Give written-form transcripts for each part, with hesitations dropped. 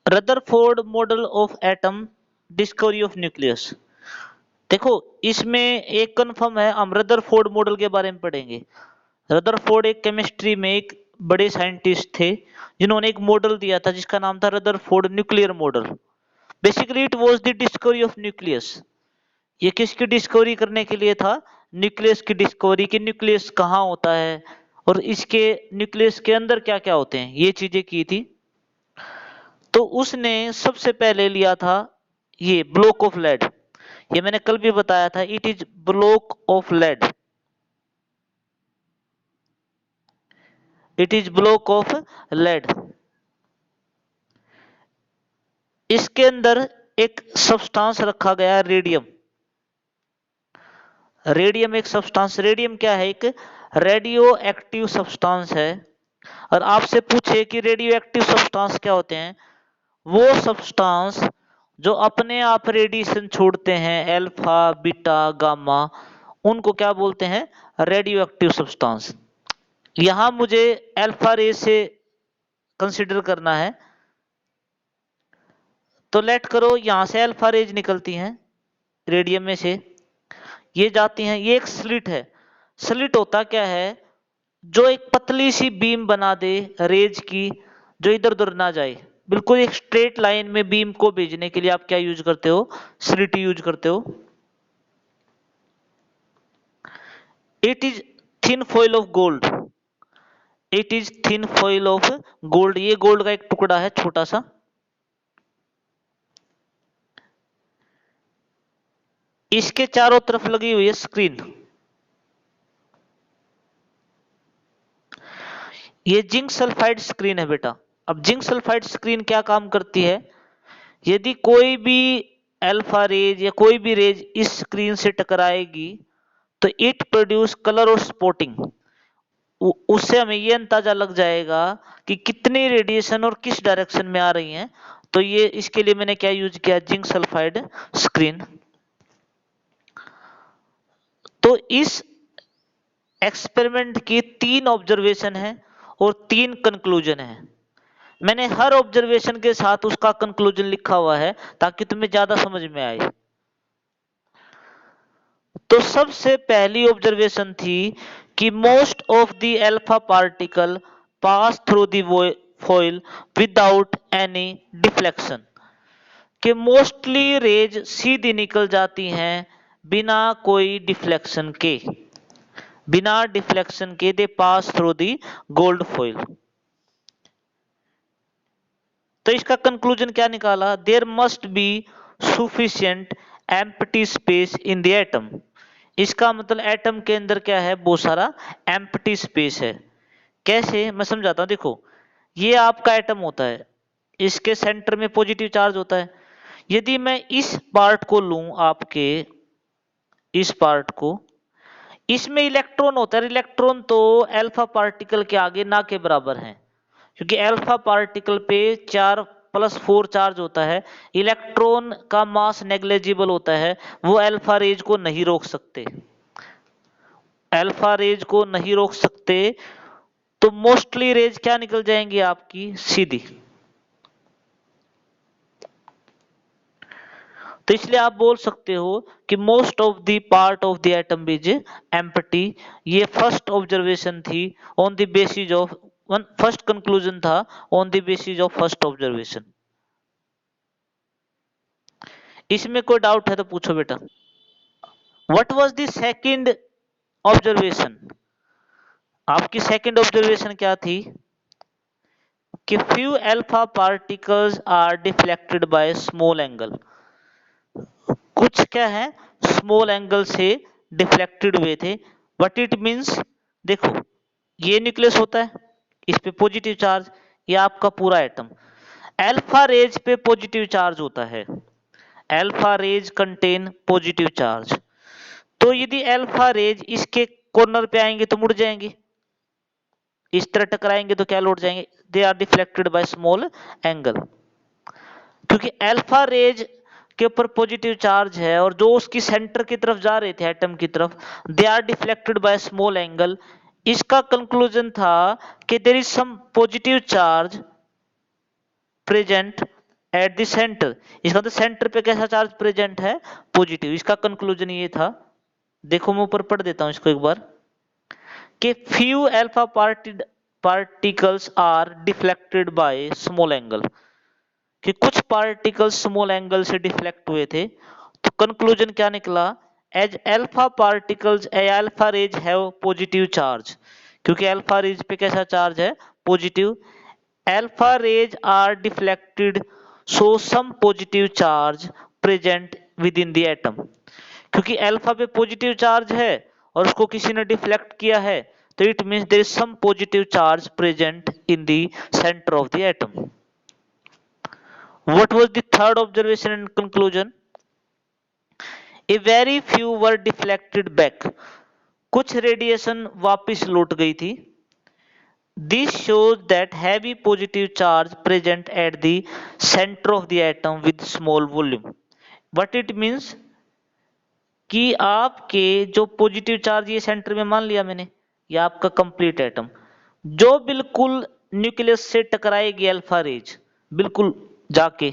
Rutherford model of atom, discovery of nucleus. देखो इसमें एक कंफर्म है, हम रदरफोर्ड मॉडल के बारे में पढ़ेंगे। रदरफोर्ड एक केमिस्ट्री में एक बड़े साइंटिस्ट थे जिन्होंने एक मॉडल दिया था जिसका नाम था Rutherford nuclear model. Basically it was the discovery of nucleus. ये किसकी डिस्कवरी करने के लिए था? न्यूक्लियस की डिस्कवरी, कि न्यूक्लियस कहाँ होता है और इसके न्यूक्लियस के अंदर क्या क्या होते हैं, ये चीजें की थी। तो उसने सबसे पहले लिया था ये ब्लॉक ऑफ लेड। ये मैंने कल भी बताया था, it is block of lead, it is block of lead. इसके अंदर एक सब्सटेंस रखा गया है रेडियम। रेडियम एक सब्सटेंस, रेडियम क्या है? एक रेडियो एक्टिव सब्सटेंस है। और आपसे पूछे कि रेडियो एक्टिव सब्सटेंस क्या होते हैं, वो सब्सटेंस जो अपने आप रेडिएशन छोड़ते हैं, अल्फा बीटा गामा, उनको क्या बोलते हैं? Radio active substance. यहां मुझे अल्फा रे से कंसीडर करना है, तो लेट करो यहां से अल्फा रेज निकलती हैं रेडियम में से, ये जाती हैं, ये एक स्लिट है। स्लिट होता क्या है? जो एक पतली सी बीम बना दे रेज की, जो इधर उधर ना जाए, बिल्कुल एक स्ट्रेट लाइन में बीम को भेजने के लिए आप क्या यूज करते हो? स्लिट यूज करते हो। It is thin foil of gold, it is thin foil of gold. ये गोल्ड का एक टुकड़ा है छोटा सा। इसके चारों तरफ लगी हुई है स्क्रीन। ये जिंक सल्फाइड स्क्रीन है बेटा। अब जिंक सल्फाइड स्क्रीन क्या काम करती है? यदि कोई भी अल्फा रेज या कोई भी रेज इस स्क्रीन से टकराएगी तो इट प्रोड्यूस कलर और स्पॉटिंग। उससे हमें ये अंदाजा लग जाएगा कि कितनी रेडिएशन और किस डायरेक्शन में आ रही है। तो ये इसके लिए मैंने क्या यूज किया? Zinc sulphide screen. तो इस एक्सपेरिमेंट की 3 ऑब्जर्वेशन है और 3 कंक्लूजन है। मैंने हर ऑब्जर्वेशन के साथ उसका कंक्लूजन लिखा हुआ है ताकि तुम्हें ज्यादा समझ में आए। तो सबसे पहली ऑब्जर्वेशन थी कि most of the alpha particle pass through the foil without any deflection, कि मोस्टली रेज सीधी निकल जाती हैं बिना कोई डिफ्लेक्शन के, बिना डिफ्लेक्शन के they pass through the gold foil. तो इसका कंक्लूजन क्या निकाला? There must be sufficient empty space in the atom. इसका मतलब एटम के अंदर क्या है? बहुत सारा एम्प्टी स्पेस है। कैसे? मैं समझाता हूं। देखो ये आपका एटम होता है, इसके सेंटर में पॉजिटिव चार्ज होता है। यदि मैं इस पार्ट को लूं, आपके इस पार्ट को, इसमें इलेक्ट्रॉन होता है। इलेक्ट्रॉन तो अल्फा पार्टिकल के आगे ना के बराबर है, क्योंकि अल्फा पार्टिकल पे 4+4 चार्ज होता है। इलेक्ट्रॉन का मास नेग्लेजिबल होता है, वो अल्फा रेज को नहीं रोक सकते, अल्फा रेज को नहीं रोक सकते। तो मोस्टली रेज क्या निकल जाएंगी आपकी? सीधी। तो इसलिए आप बोल सकते हो कि most of the part of the atom is empty. ये फर्स्ट ऑब्जर्वेशन थी on the basis of first conclusion था on the basis of first observation. इसमें कोई डाउट है तो पूछो बेटा। What was the second observation? आपकी सेकंड ऑब्जर्वेशन क्या थी? कि few alpha particles are deflected by small angle. कुछ क्या है? स्मॉल एंगल से डिफ्लेक्टेड हुए थे। What it means? देखो ये न्यूक्लियस होता है, इस पे पॉजिटिव चार्ज, ये आपका पूरा एटम। अल्फा रेज पे पॉजिटिव चार्ज होता है, alpha rays contain positive charge. तो यदि अल्फा रेज इसके कॉर्नर पे आएंगे तो मुड़ जाएंगे, इस तरह टकराएंगे तो क्या लौट जाएंगे? They are deflected by small angle. क्योंकि अल्फा रेज के ऊपर पॉजिटिव चार्ज है और जो उसकी सेंटर की तरफ जा रहे थे एटम की तरफ, they are deflected by small angle. इसका कंक्लूजन था कि there is some positive charge present at the centre, इसका मतलब सेंटर पे कैसा चार्ज प्रेजेंट है, पॉजिटिव। इसका कंक्लूजन ये था, देखो मैं ऊपर पढ़ देता हूं इसको एक बार, कि few alpha particles are deflected by small angle, कि कुछ पार्टिकल्स स्मॉल एंगल से डिफ्लेक्ट हुए थे। तो कंक्लूजन क्या निकला, as alpha particles alpha rays have positive charge, क्योंकि अल्फा रेज पे कैसा चार्ज है, positive. Alpha rays are deflected, so some positive charge present within the atom, क्योंकि अल्फा पे पॉजिटिव चार्ज है और उसको किसी ने डिफ्लेक्ट किया है, तो it means there is some positive charge present in the centre of the atom. What was the third observation and conclusion? A very few were deflected back. कुछ रेडिएशन वापस लौट गई थी। This shows that heavy positive charge present at the center of the atom with small volume. What it means? कि आपके जो positive charge ये centre में मान लिया मैंने, ये आपका कंप्लीट एटम, जो बिल्कुल न्यूक्लियस से टकराएगी अल्फा रेज बिल्कुल जाके,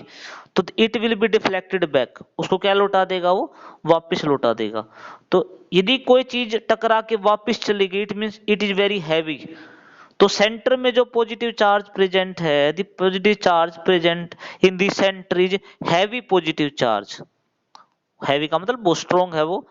तो it will be deflected back, उसको क्या लौटा देगा, वो वापस लौटा देगा। तो यदि कोई चीज टकरा के वापस चली गई, it means it is very heavy. तो सेंटर में जो पॉजिटिव चार्ज प्रेजेंट है, the positive charge present in the centre is heavy positive charge, heavy का मतलब बहुत स्ट्रॉन्ग है वो,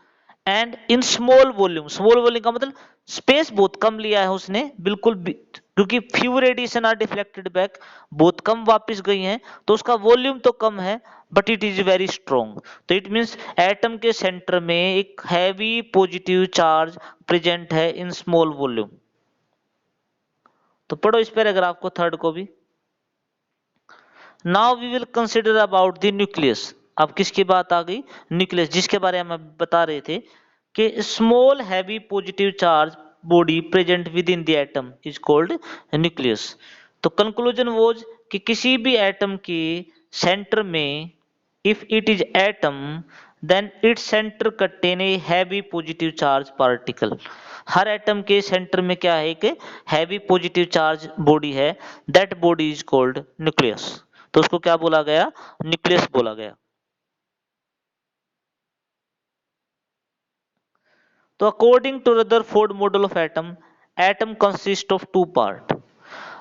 and in small volume, small volume का मतलब स्पेस बहुत कम लिया है उसने बिल्कुल क्योंकि few radiation are deflected back, बहुत कम वापस गई हैं, तो उसका वॉल्यूम तो कम है but it is very strong. तो इट मींस एटम के सेंटर में एक हैवी पॉजिटिव चार्ज प्रेजेंट है इन स्मॉल वॉल्यूम। तो पढ़ो इस पैराग्राफ को, थर्ड को भी। Now we will consider about the nucleus. अब किसकी बात आ गई, न्यूक्लियस, जिसके बारे में हम बता रहे थे कि small heavy positive charge body present within the atom is called nucleus. तो कंक्लूजन वॉज कि किसी भी एटम के सेंटर में, if it is atom then its centre contain a heavy positive charge particle. हर एटम के centre में क्या है, एक हैवी पॉजिटिव चार्ज बॉडी है, that body is called nucleus. तो उसको क्या बोला गया, न्यूक्लियस बोला गया। तो according to Rutherford model of atom, atom consist of two part.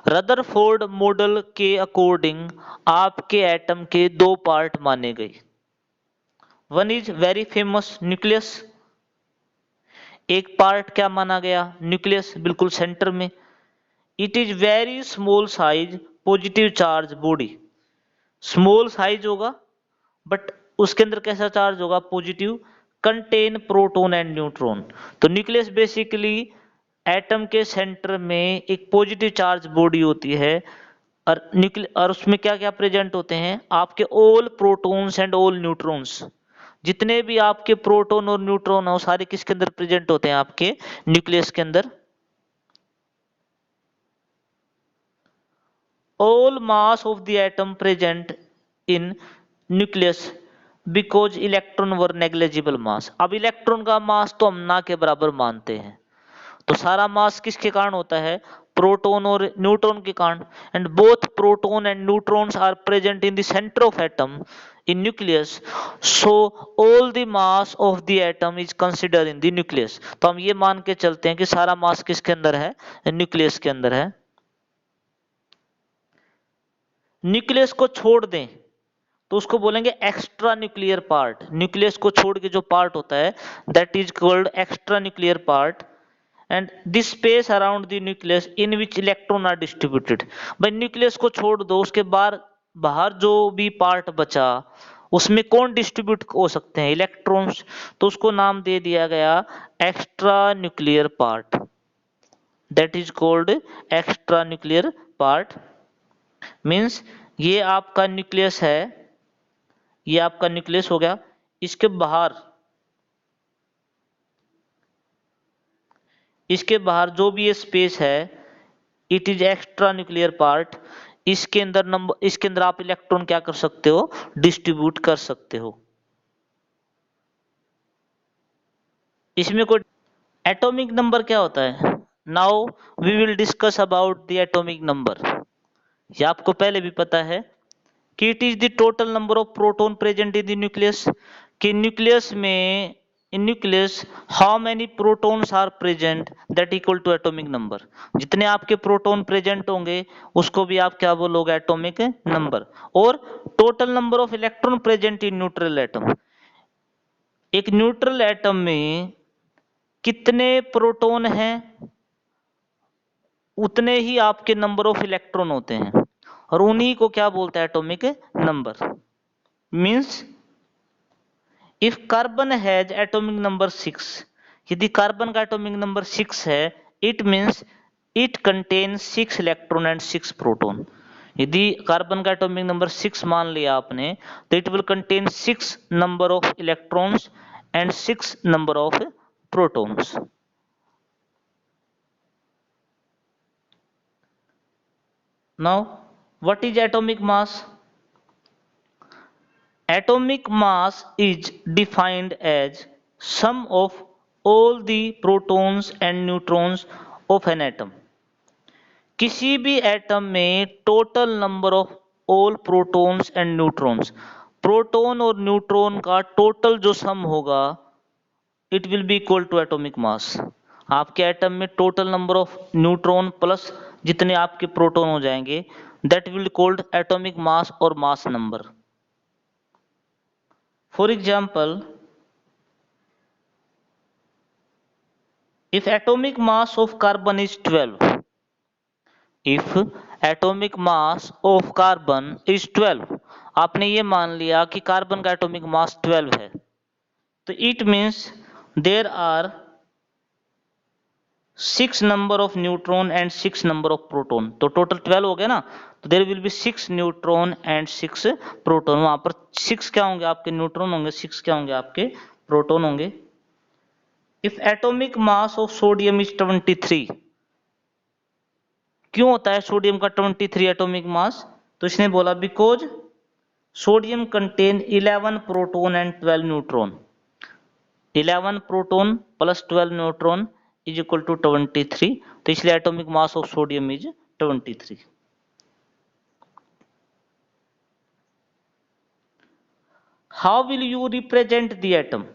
Rutherford model के अकॉर्डिंग आपके एटम के दो पार्ट माने गए। One is very famous nucleus, एक पार्ट क्या माना गया, न्यूक्लियस बिल्कुल सेंटर में। It is very small size positive charge body, small size होगा बट उसके अंदर कैसा चार्ज होगा, positive, contain proton and neutron. तो न्यूक्लियस बेसिकली एटम के सेंटर में एक पॉजिटिव चार्ज बॉडी होती है, और उसमें क्या क्या प्रेजेंट होते हैं, आपके all protons and all neutrons, जितने भी आपके प्रोटॉन और न्यूट्रॉन हो सारे किसके अंदर प्रेजेंट होते हैं, आपके न्यूक्लियस के अंदर। All mass of the atom present in nucleus because electron were negligible mass. अब इलेक्ट्रॉन का मास तो हम ना के बराबर मानते हैं, तो सारा मास किसके कारण होता है, प्रोटॉन और न्यूट्रॉन के कारण, and both proton and neutrons are present in the centre of atom in nucleus, so all the mass of the atom is consider in the nucleus. तो हम ये मान के चलते हैं कि सारा मास किसके अंदर है, न्यूक्लियस के अंदर है। न्यूक्लियस को छोड़ दें तो उसको बोलेंगे एक्स्ट्रा न्यूक्लियर पार्ट। न्यूक्लियस को छोड़ के जो पार्ट होता है that is called extra nuclear part, and this space around the nucleus in which electron are distributed. भाई न्यूक्लियस को छोड़ दो, उसके बाहर जो भी पार्ट बचा उसमें कौन डिस्ट्रीब्यूट हो सकते हैं, इलेक्ट्रॉन्स। तो उसको नाम दे दिया गया extra nuclear part, that is called extra nuclear part. Means ये आपका न्यूक्लियस है, ये आपका न्यूक्लियस हो गया, इसके बाहर जो भी ये स्पेस है it is extra nuclear part. इसके अंदर आप इलेक्ट्रॉन क्या कर सकते हो, डिस्ट्रीब्यूट कर सकते हो। इसमें कोई एटॉमिक नंबर क्या होता है, now we will discuss about the atomic number. ये आपको पहले भी पता है कि it is the total number of proton present in the nucleus, कि न्यूक्लियस में, in nucleus how many protons are present that equal to atomic number. जितने आपके प्रोटॉन प्रेजेंट होंगे उसको भी आप क्या बोलोगे, एटॉमिक नंबर। और total number of electron present in neutral atom, एक न्यूट्रल एटम में कितने प्रोटॉन हैं उतने ही आपके नंबर ऑफ इलेक्ट्रॉन होते हैं, और उन्हीं को क्या बोलते हैं, atomic number. Means if carbon has atomic number 6, यदि कार्बन का एटॉमिक नंबर 6 है, it means it contain 6 electron and 6 proton. यदि कार्बन का एटॉमिक नंबर 6 मान लिया आपने, तो it will contain 6 number of electrons and 6 number of protons. Now what is atomic mass? Atomic mass is defined as sum of all the protons and neutrons of an atom. किसी भी atom में total number of all protons and neutrons, proton और neutron का total जो sum होगा, it will be equal to atomic mass. आपके atom में total number of neutron plus जितने आपके प्रोटॉन हो जाएंगे, that will called atomic mass और mass number. For example, if atomic mass of carbon is 12, if atomic mass of carbon is 12, आपने ये मान लिया कि कार्बन का एटॉमिक मास 12 है, तो it means there are 6 number of neutron and 6 number of proton. तो टोटल 12 हो गया ना, तो there will be 6 neutron and 6 proton. वहां पर 6 क्या होंगे, आपके न्यूट्रॉन होंगे, 6 क्या होंगे, आपके प्रोटॉन होंगे। If atomic mass of sodium is 23, क्यों होता है सोडियम का 23 एटॉमिक मास? तो इसने बोला because sodium contain 11 proton and 12 neutron. 11 proton plus 12 neutron is equal to 23, तो इसलिए atomic mass of sodium is 23। How will you represent the atom?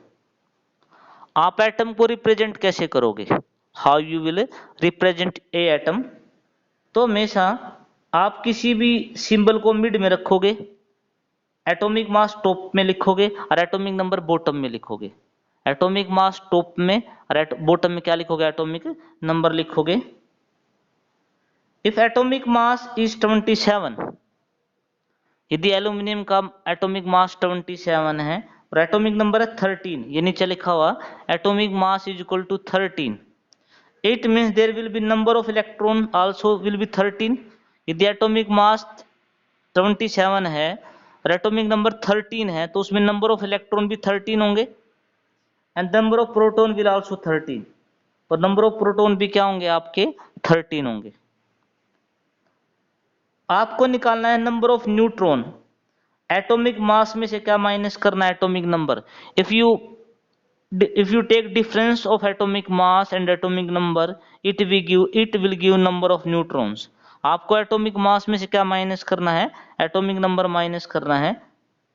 आप एटम को रिप्रेजेंट कैसे करोगे? How you will represent a atom? तो हमेशा आप किसी भी सिंबल को मिड में रखोगे, एटॉमिक मास टॉप में लिखोगे और एटॉमिक नंबर बॉटम में लिखोगे। एटॉमिक मास टॉप में और बॉटम में क्या लिखोगे, एटॉमिक नंबर लिखोगे। इफ एटॉमिक मास इज 27, यदि एल्यूमिनियम का एटॉमिक मास 27 है और एटॉमिक नंबर है 13, ये नीचे लिखा हुआ atomic mass is equal to 13, it means there will be number of electron also will be 13। यदि एटॉमिक मास 27 है और एटॉमिक नंबर 13 है, तो उसमें नंबर ऑफ इलेक्ट्रॉन भी 13 होंगे and number of proton will also 13, और नंबर ऑफ प्रोटॉन भी क्या होंगे, आपके 13 होंगे। आपको निकालना है number of neutron. Atomic mass में से क्या माइनस करना है, atomic number. If you take difference of atomic mass and atomic number, it will give number of neutrons। आपको एटॉमिक मास में से क्या माइनस करना है, एटॉमिक नंबर माइनस करना है।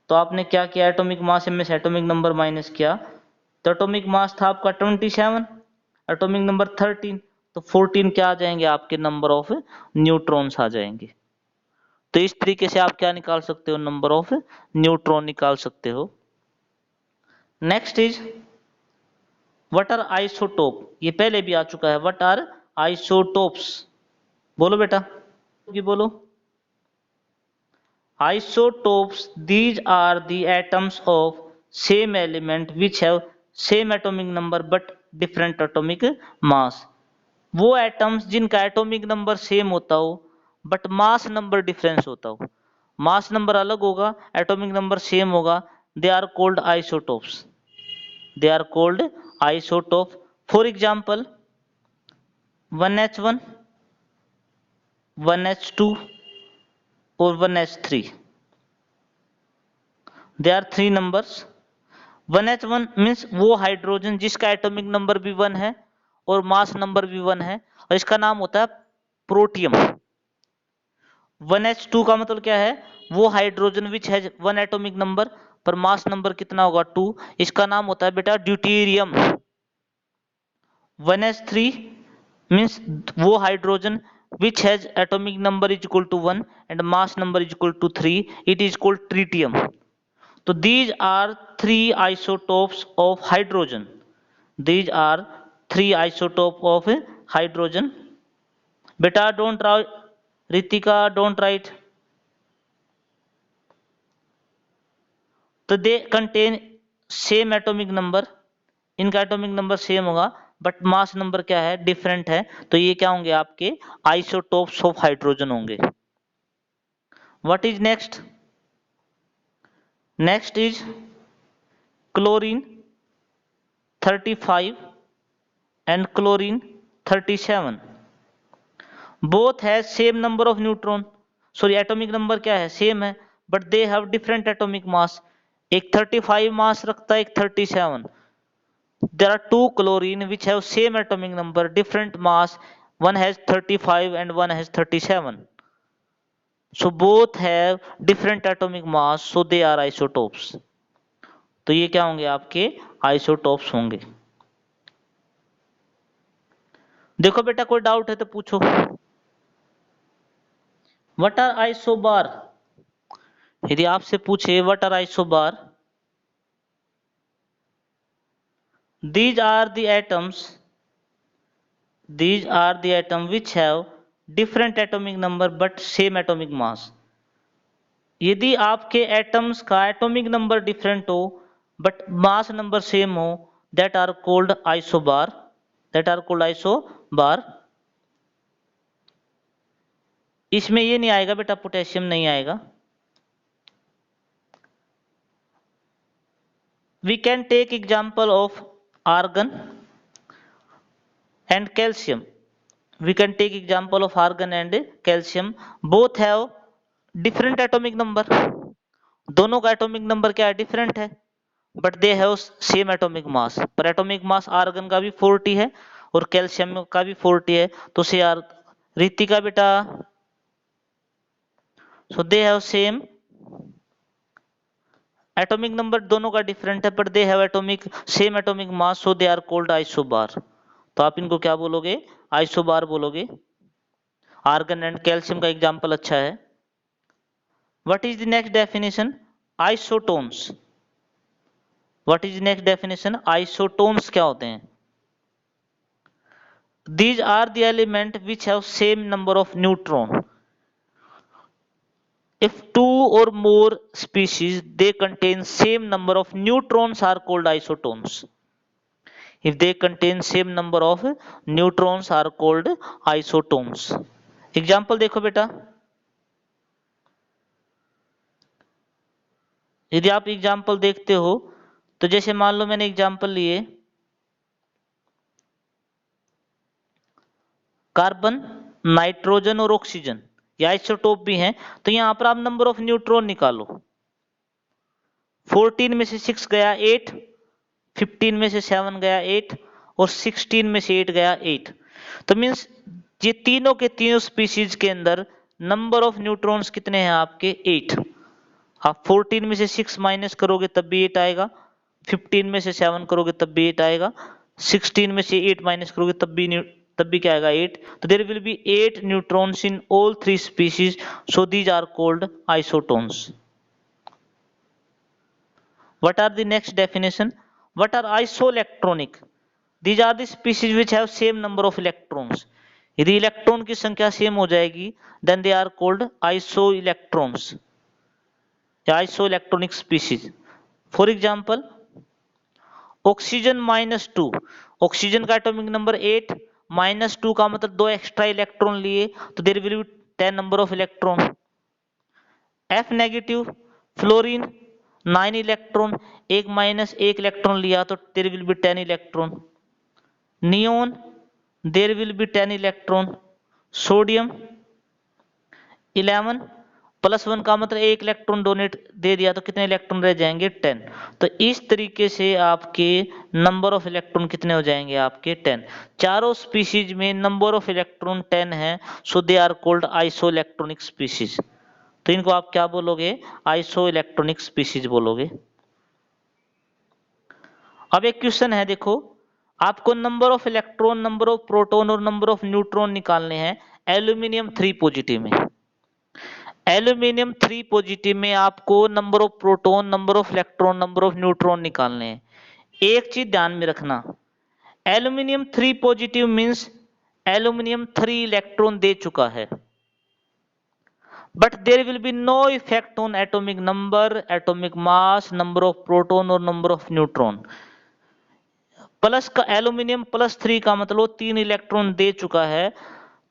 तो आपने क्या किया, एटॉमिक मास में से एटॉमिक नंबर माइनस किया, तो एटॉमिक मास था आपका 27, एटॉमिक नंबर 13, तो 14 क्या आ जाएंगे, आपके नंबर ऑफ न्यूट्रॉन्स आ जाएंगे। तो इस तरीके से आप क्या निकाल सकते हो, नंबर ऑफ न्यूट्रॉन निकाल सकते हो। Next is what are isotope, ये पहले भी आ चुका है। व्हाट आर आइसोटोप्स, बोलो बेटा, ये बोलो। Isotopes, these are the atoms of same element which have same atomic number but different atomic mass. वो एटम्स जिनका एटॉमिक नंबर सेम होता हो बट मास नंबर डिफरेंस होता हो, मास नंबर अलग होगा, एटॉमिक नंबर सेम होगा, they are called isotopes. They are called isotope. For example, 1H1, 1H2 और 1H3, they are 3 numbers। 1H1 means वो हाइड्रोजन जिसका एटॉमिक नंबर भी 1 है और मास नंबर भी 1 है, और इसका नाम होता है प्रोटियम। 1h2 का मतलब क्या है, वो hydrogen which has 1 atomic number पर मास नंबर कितना होगा 2, इसका नाम होता है बेटा ड्यूटेरियम। 1h3 मीन्स वो hydrogen which has atomic number is equal to 1 and mass number is equal to 3, it is called tritium. So these are three isotopes of hydrogen. These are three isotopes of hydrogen. Beta don't write, Ritika don't write. तो they contain same atomic number, इनका atomic number same होगा but mass number क्या है, different है, तो ये क्या होंगे आपके आइसोटोप्स ऑफ हाइड्रोजन होंगे। What is next, next is chlorine 35 and chlorine 37, both has same number of neutron, sorry atomic number क्या है, सेम है, but they have different atomic मास, एक 35 मास रखता है, एक 37। There are two chlorine which have same atomic number, different mass, one has 35 and one has 37, so both have different atomic mass, so they are isotopes। तो ये क्या होंगे आपके isotopes होंगे। देखो बेटा कोई डाउट है तो पूछो। व्हाट आर आइसोबार, यदि आपसे पूछे what are isobar, these are the atoms, these are the atom which have different atomic number but same atomic mass। यदि आपके एटम्स का एटॉमिक नंबर डिफरेंट हो बट मास नंबर सेम हो, that are called isobar, that are called isobar. इसमें ये नहीं आएगा बेटा, पोटेशियम नहीं आएगा। We can take example of argon and calcium, we can take example of argon and calcium, both have different atomic number, दोनों का एटॉमिक नंबर क्या है, डिफरेंट है, but they have same atomic मास, पर एटॉमिक मास आर्गन का भी 40 है और कैल्शियम का भी 40 है, तो से यार रितिका बेटा, so they have same atomic number, दोनों का डिफरेंट है but they have atomic same atomic mass, so they are called isobar. तो आप इनको क्या बोलोगे, आइसोबार बोलोगे। आर्गन एंड कैल्शियम का एग्जांपल अच्छा है। What is the next definition, isotones. What is next definition, isotones क्या होते हैं। These are the element which have same number of neutron. If two or more species they contain same number of neutrons are called isotones. If they contain same number of neutrons are called isotones. Example देखो बेटा, यदि आप example देखते हो तो जैसे मान लो मैंने एग्जाम्पल लिए कार्बन, नाइट्रोजन और ऑक्सीजन, ये आइसोटोप भी हैं, तो यहां पर आप नंबर ऑफ न्यूट्रॉन निकालो, 14 में से 6 गया 8, 15 में से 7 गया 8 और 16 में से 8 गया 8, तो मीन्स ये तीनों के तीनों स्पीशीज के अंदर नंबर ऑफ न्यूट्रॉन्स कितने हैं आपके 8। आप 14 में से 6 माइनस करोगे तब भी 8 आएगा, 15 में से 7 करोगे तब भी 8 आएगा, 16 में से 8 माइनस करोगे तब भी क्या आएगा 8, तो there will be 8 neutrons in all three species, so these are called isotones. What are the next definition? What are isoelectronic? These are the species which have same number of electrons. यदि electron की संख्या same हो जाएगी then they are called isoelectrons या isoelectronic species. For example, oxygen -2, oxygen का atomic number 8, -2 का मतलब 2 extra electron लिए तो there will be 10 number of electron. F negative, fluorine 9 electron, एक इलेक्ट्रॉन लिया तो there will be 10 electron. Neon there will be 10 electron. Sodium 11, +1 का मतलब एक इलेक्ट्रॉन डोनेट दे दिया तो कितने इलेक्ट्रॉन रह जाएंगे 10। तो इस तरीके से आपके नंबर ऑफ इलेक्ट्रॉन कितने हो जाएंगे आपके 10। चारों स्पीशीज में नंबर ऑफ इलेक्ट्रॉन 10 है, so they are called isoelectronic species. तो इनको आप क्या बोलोगे, आइसो इलेक्ट्रॉनिक स्पीशीज बोलोगे। अब एक क्वेश्चन है देखो, आपको number of electron, number of proton और नंबर ऑफ न्यूट्रॉन निकालने हैं एल्यूमिनियम 3 पॉजिटिव में। एल्यूमिनियम 3 पॉजिटिव में आपको number of proton, number of electron, number of neutron निकालने हैं। एक चीज ध्यान में रखना, aluminium 3 positive means aluminium 3 electron दे चुका है, but there will be no effect on atomic number, atomic mass, number of proton और नंबर ऑफ न्यूट्रॉन। प्लस का एल्यूमिनियम +3 का मतलब 3 इलेक्ट्रॉन दे चुका है,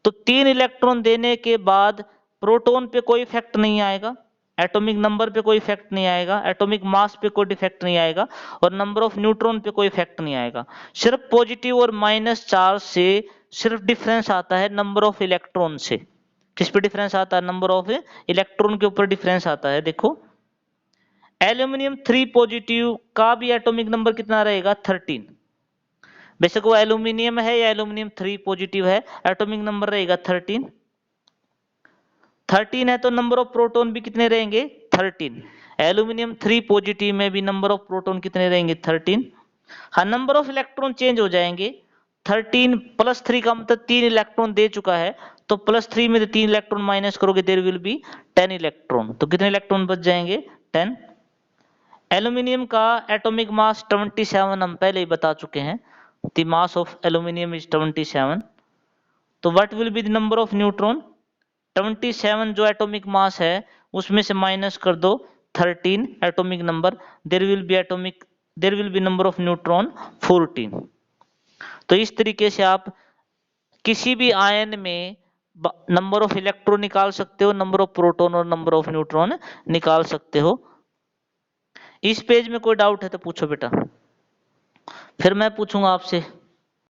तो 3 इलेक्ट्रॉन देने के बाद प्रोटॉन पे कोई इफेक्ट नहीं आएगा, एटॉमिक नंबर पे कोई इफेक्ट नहीं आएगा, एटॉमिक मास पे कोई इफेक्ट नहीं आएगा और नंबर ऑफ न्यूट्रॉन पे कोई इफेक्ट नहीं आएगा। सिर्फ पॉजिटिव और माइनस चार्ज से सिर्फ डिफरेंस आता है नंबर ऑफ इलेक्ट्रॉन से। किस पे डिफरेंस आता है, नंबर ऑफ इलेक्ट्रॉन के ऊपर डिफरेंस आता है। देखो एल्यूमिनियम 3 पॉजिटिव का भी एटॉमिक नंबर कितना रहेगा 13, बेशक वो एल्यूमिनियम है या एल्यूमिनियम 3 पॉजिटिव है, एटॉमिक नंबर रहेगा 13। 13 है तो नंबर ऑफ प्रोटॉन भी कितने रहेंगे 13। एल्यूमिनियम 3 पॉजिटिव में भी नंबर ऑफ प्रोटॉन कितने रहेंगे 13। हाँ, नंबर ऑफ इलेक्ट्रॉन चेंज हो जाएंगे। 13 +3 का मतलब 3 इलेक्ट्रॉन दे चुका है, तो +3 में 3 इलेक्ट्रॉन माइनस करोगे देयर विल बी 10 इलेक्ट्रॉन, तो कितने इलेक्ट्रॉन बच जाएंगे 10। एल्यूमिनियम का एटॉमिक मास 27 हम पहले ही बता चुके हैं, the mass of aluminium is 27। तो what will be the number of neutron, 27 जो एटॉमिक मास है उसमें से माइनस कर दो 13 atomic number, there will be number of neutron 14। तो इस तरीके से आप किसी भी आयन में नंबर ऑफ इलेक्ट्रॉन निकाल सकते हो, नंबर ऑफ प्रोटॉन और नंबर ऑफ न्यूट्रॉन निकाल सकते हो। इस पेज में कोई डाउट है तो पूछो बेटा, फिर मैं पूछूंगा आपसे।